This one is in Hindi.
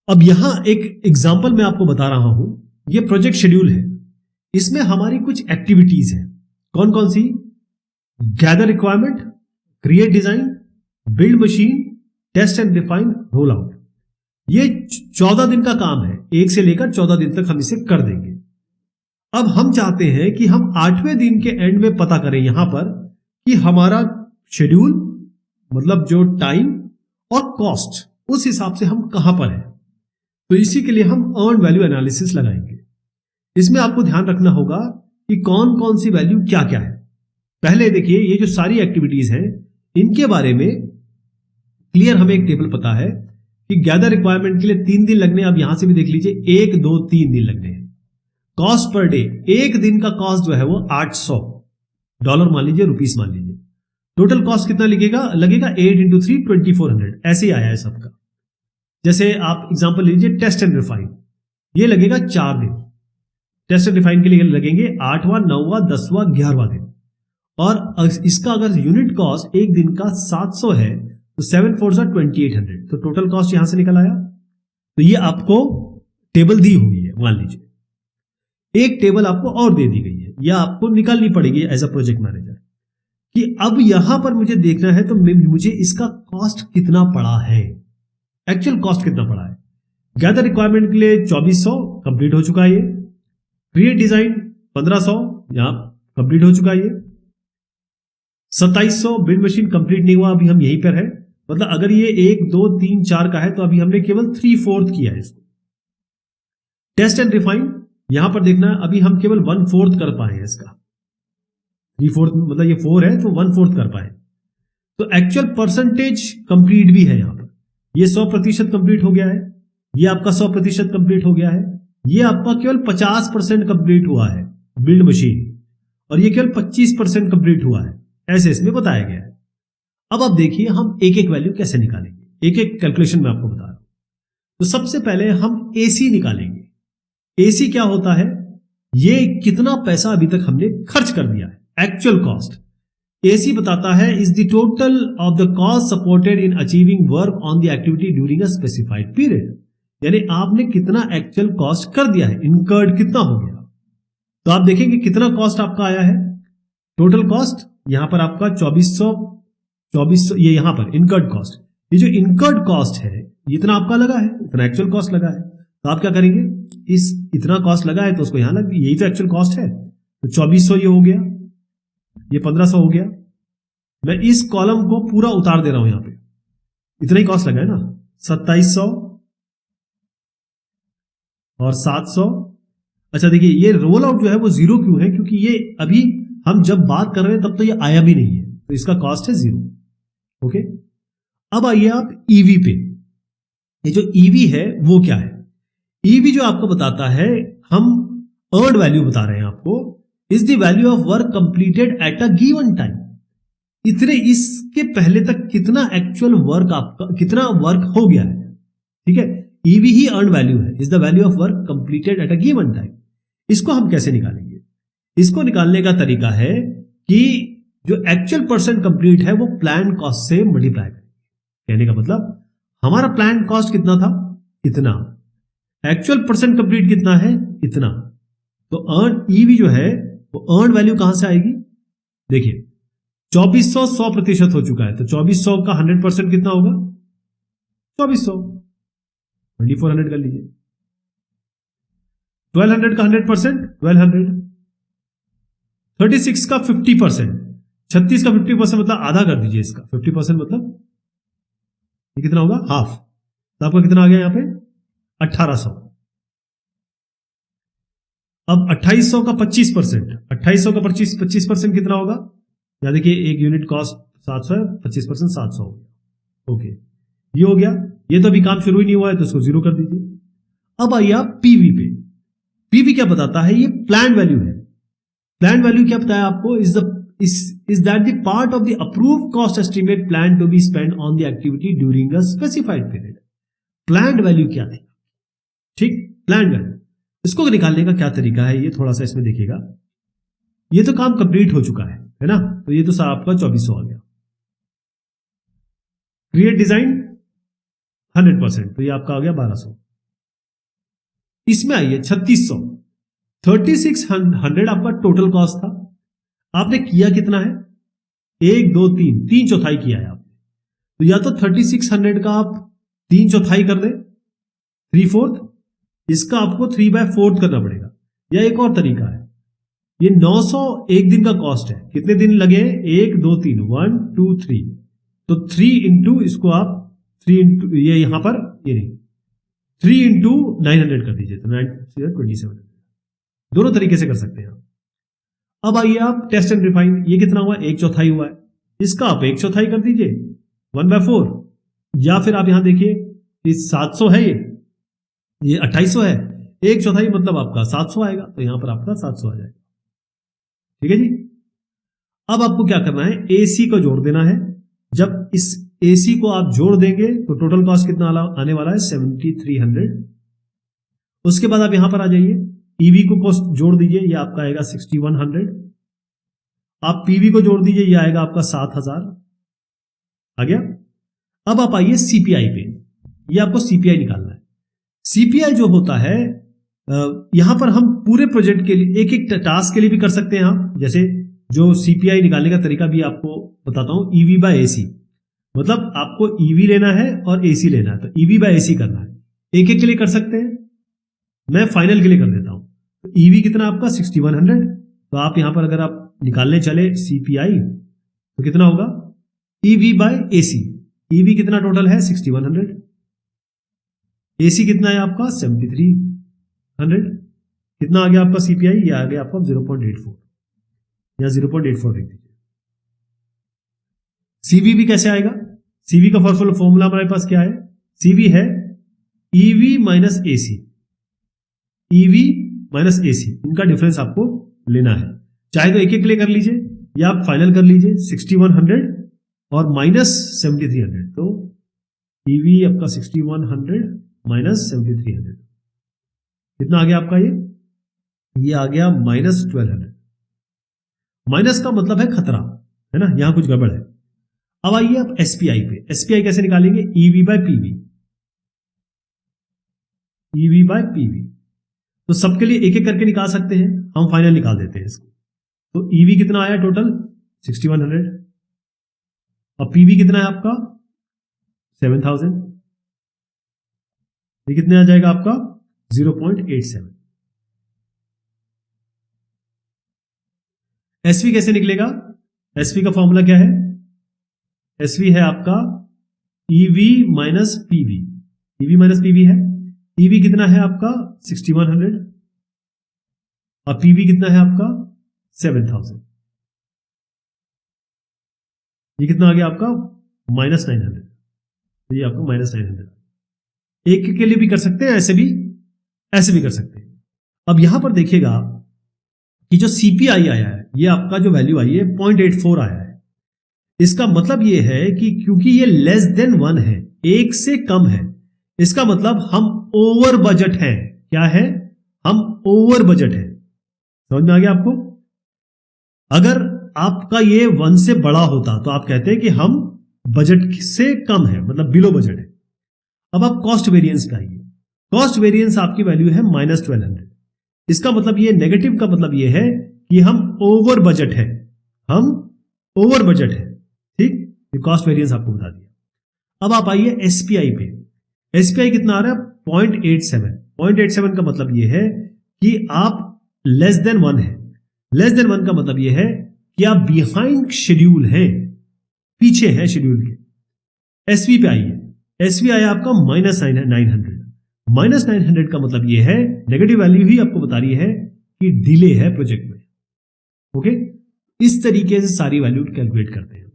अब यहां एक एग्जाम्पल मैं आपको बता रहा हूं, ये प्रोजेक्ट शेड्यूल है। इसमें हमारी कुछ एक्टिविटीज हैं। कौन कौन सी? Gather requirement, create design, build machine, test and refine, roll out. ये 14 दिन का काम है, 1 से लेकर 14 दिन तक हम इसे कर देंगे। अब हम चाहते हैं कि हम 8वें दिन के एंड में पता करें यहां पर कि हमारा शेड्यूल मतलब जो टाइम और कॉस्ट उस हिसाब से हम कहां पर हैं। तो इसी के लिए हम अर्न वैल्यू एनालिसिस लगाएंगे। इसमें आपको ध्यान रखना होगा कि कौन कौन सी वैल्यू क्या क्या है। पहले देखिए, ये जो सारी एक्टिविटीज हैं इनके बारे में क्लियर हमें एक टेबल पता है कि गैदर रिक्वायरमेंट के लिए 3 दिन लगने। आप यहां से भी देख लीजिए, 1 2 3 दिन लगने हैं। कॉस्ट पर डे, एक दिन का कॉस्ट जो है वो $800 मान लीजिए, रुपीस मान लीजिए। टोटल कॉस्ट कितना लगेगा? 8 इंटू 3 2400। ऐसे ही आया है सबका। जैसे आप एग्जांपल लीजिए, टेस्ट एंड रिफाइन, ये लगेगा 4 दिन। टेस्ट एंड रिफाइन के लिए लगेंगे 8वां 9वां 10वां 11वां दिन। और इसका अगर यूनिट कॉस्ट एक दिन का 700 है तो 7 4 2800, तो टोटल कॉस्ट यहां से निकल आया। तो ये आपको टेबल दी हुई है। मान लीजिए एक टेबल आपको और दे दी गई है, या आपको निकालनी पड़ेगी एज अ प्रोजेक्ट मैनेजर कि अब यहां पर मुझे देखना है तो मुझे इसका कॉस्ट कितना पड़ा है, एक्चुअल कॉस्ट कितना पड़ा है। गैदर रिक्वायरमेंट के लिए 2400 कंप्लीट हो चुका है। ये क्रिएट डिजाइन 1500 यहां कंप्लीट हो चुका है। ये 2700 बिल्ड मशीन कंप्लीट नहीं हुआ, अभी हम यहीं पर है। मतलब अगर ये 1 2 3 4 का है तो अभी हमने केवल 3/4 किया है इसको। टेस्ट एंड रिफाइन यहां पर देखना, अभी हम केवल 1/4 कर पाए हैं इसका। 3/4 मतलब ये 4 है तो 1/4 कर पाए। तो एक्चुअल परसेंटेज कंप्लीट भी है यहां पर। ये 100% कंप्लीट हो गया है, ये आपका 100% कंप्लीट हो गया है, ये आपका केवल 50% कंप्लीट हुआ है बिल्ड मशीन, और ये केवल 25% कंप्लीट हुआ है। ऐसे इसमें बताया गया है। अब आप देखिए हम एक एक वैल्यू कैसे निकालेंगे, एक एक कैलकुलेशन में आपको बता रहा हूं। तो सबसे पहले हम एसी निकालेंगे। एसी क्या होता है? ये कितना पैसा अभी तक हमने खर्च कर दिया है, एक्चुअल कॉस्ट। एसी बताता है is the total of the cost supported in achieving work on the activity during a specified period. यानी आपने कितना एक्चुअल कॉस्ट कर दिया है, इनकर्ड कितना हो गया। तो आप देखेंगे कितना कॉस्ट आपका आया है। टोटल कॉस्ट यहां पर आपका 2400, ये यहां पर इनकर्ड कॉस्ट, ये जो इनकर्ड कॉस्ट है इतना आपका लगा है, इतना एक्चुअल कॉस्ट लगा है। तो आप क्या करेंगे, इस इतना कॉस्ट लगा है तो उसको यहां लग, यही तो एक्चुअल कॉस्ट है। तो 2400 ये हो गया, ये 1500 हो गया। मैं इस कॉलम को पूरा उतार दे रहा हूं, यहां पे इतना ही कॉस्ट लगा है ना। 2700 और 700। अच्छा देखिए, ये रोल आउट जो है वो 0 क्यों है? क्योंकि ये अभी हम जब बात कर रहे हैं तब तो ये आया भी नहीं है, तो इसका कॉस्ट है 0। ओके, अब आइए आप ईवी पे। ये जो ईवी है वो क्या है? ईवी जो आपको बताता है, हम अर्न वैल्यू बता रहे हैं आपको, is the value of work completed at a given time. इतने इसके पहले तक कितना एक्चुअल वर्क आपका, कितना वर्क हो गया है। ठीक है, ईवी ही अर्न वैल्यू है, is the value of work completed at a given time. इसको हम कैसे निकालेंगे? इसको निकालने का तरीका है कि जो एक्चुअल परसेंट कंप्लीट है वो प्लान कॉस्ट से मल्टीप्लाई करेंगे। कहने का मतलब हमारा प्लान कॉस्ट कितना था, इतना, एक्चुअल परसेंट कंप्लीट कितना है, इतना। तो अर्न ईवी जो है वो अर्न वैल्यू कहां से आएगी? देखिए 2400 100% हो चुका है, तो 2400 का 100% कितना होगा? 2400, 2400 कर लीजिए। 1200 का 100% 1200। 36 का 50%, 36 का 50% मतलब आधा कर दीजिए इसका। 50% मतलब ये कितना होगा? हाफ। तो आपका कितना आ गया यहां पे? 1800। अब 2800 का 25%, 2800 का 25% कितना होगा? या देखिए, एक यूनिट कॉस्ट 700 है, 25% 700 हो गया। ओके, ये हो गया। ये तो अभी काम शुरू ही नहीं हुआ है तो इसको 0 कर दीजिए। अब आइए आप पीवी पे। पीवी क्या बताता है? ये प्लान वैल्यू है। प्लान वैल्यू क्या बताया आपको? is that the part of the approved cost estimate planned to be spent on the activity during a specified period। Planned value क्या थी? ठीक, प्लान्ड वैल्यू। इसको निकालने का क्या तरीका है, ये थोड़ा सा इसमें देखिएगा। ये तो काम कंप्लीट हो चुका है ना, तो ये तो सर आपका 2400 आ गया। क्रिएट डिजाइन 100%, तो ये आपका आ गया 1200। इसमें आइए 3600, 3600 आपका टोटल कॉस्ट था। आपने किया कितना है, 1 2 3, 3/4 किया है आपने। तो या तो 3600 का आप 3/4 कर दें, 3/4, इसका आपको 3/4 करना पड़ेगा। या एक और तरीका है, ये 900 एक दिन का कॉस्ट है, कितने दिन लगे, 1 2 3, 1 2 3, तो 3 इंटू इसको आप 3 इंटू ये यहां पर ये नहीं 3 इंटू 900 कर दीजिए, तो 2700। दोनों तरीके से कर सकते हैं आप। अब आइए आप टेस्ट एंड रिफाइन, ये कितना हुआ, 1/4 हुआ है, इसका आप 1/4 कर दीजिए, 1/4। या फिर आप यहां देखिए, ये 700 है, ये 2800 है, 1/4 मतलब आपका 700 आएगा, तो यहां पर आपका 700 आ जाएगा। ठीक है जी। अब आपको क्या करना है, एसी को जोड़ देना है। जब इस एसी को आप जोड़ देंगे तो टोटल कॉस्ट कितना आने वाला है, 7300। उसके बाद आप यहां पर आ जाइए, ईवी को कॉस्ट जोड़ दीजिए, ये आपका आएगा 6100। आप पीवी को जोड़ दीजिए, ये आएगा आपका 7000 आ गया। अब आप आइए सीपीआई पे, ये आपको सीपीआई निकालना है। सीपीआई जो होता है, यहां पर हम पूरे प्रोजेक्ट के लिए एक एक टास्क के लिए भी कर सकते हैं हम। जैसे जो सीपीआई निकालने का तरीका भी आपको बताता हूं, ईवी बाय एसी, मतलब आपको ईवी लेना है और एसी लेना है, तो ईवी बाय एसी करना है। एक एक के लिए कर सकते हैं, मैं फाइनल के लिए कर देता हूं। तो ईवी कितना आपका 6100, तो आप यहां पर अगर आप निकालने चले सीपीआई तो कितना होगा, ईवी बाय एसी, ईवी कितना टोटल है 6100, एसी कितना है आपका 7300, कितना आ गया आपका सीपीआई, ये आ गया आपका 0.84, या 0.84 लिख दीजिए। सीवी भी कैसे आएगा, सीवी का फॉर्मूला हमारे पास क्या है, सीवी है EV minus AC, EV minus AC, इनका डिफरेंस आपको लेना है। चाहे तो एक एक ले कर लीजिए या आप फाइनल कर लीजिए, 6100 और माइनस 7300, तो ईवी आपका 6100 माइनस 7300, कितना आ गया आपका, ये आ गया माइनस 1200। माइनस का मतलब है खतरा, है ना, यहां कुछ गड़बड़ है। अब आइए आप एसपीआई पे, एसपीआई कैसे निकालेंगे, EV by PV, EV by PV, तो सबके लिए एक एक करके निकाल सकते हैं, हम फाइनल निकाल देते हैं इसको। तो ईवी कितना आया टोटल 6100, और पीवी कितना है आपका 7000, ये कितने आ जाएगा आपका 0.87। एसवी कैसे निकलेगा, एसवी का फॉर्मूला क्या है, एसवी है आपका EV minus PV, EV minus PV है, ईवी कितना है आपका 6100 और पीवी कितना है आपका 7000, ये कितना आ गया आपका माइनस 900, तो ये आपको माइनस 900। एक के लिए भी कर सकते हैं, ऐसे भी कर सकते हैं। अब यहां पर देखिएगा कि जो सीपीआई आया है, ये आपका जो वैल्यू आई है 0.84 आया है। इसका मतलब ये है कि क्योंकि ये लेस देन 1 है, एक से कम है, इसका मतलब हम ओवर बजट हैं। क्या है, हम ओवर बजट हैं। समझ में आ गया आपको। अगर आपका ये 1 से बड़ा होता तो आप कहते हैं कि हम बजट से कम है, मतलब बिलो बजट है। अब आप कॉस्ट वेरिएंस पे आइए, कॉस्ट वेरिएंस आपकी वैल्यू है माइनस 1200। इसका मतलब ये नेगेटिव का मतलब ये है कि हम ओवर बजट है, हम ओवर बजट है। ठीक, ये कॉस्ट वेरिएंस आपको बता दिया। अब आप आइए एसपीआई पे, एसपीआई कितना आ रहा है 0.87। 0.87 का मतलब ये है कि आप लेस देन 1 है, लेस देन 1 का मतलब ये है कि आप बिहाइंड शेड्यूल हैं, पीछे है शेड्यूल के। एसवी पे आइए, एसवी आया आपका माइनस 900। माइनस 900 का मतलब ये है, नेगेटिव वैल्यू ही आपको बता रही है कि डिले है प्रोजेक्ट में। ओके, इस तरीके से सारी वैल्यू कैलकुलेट करते हैं।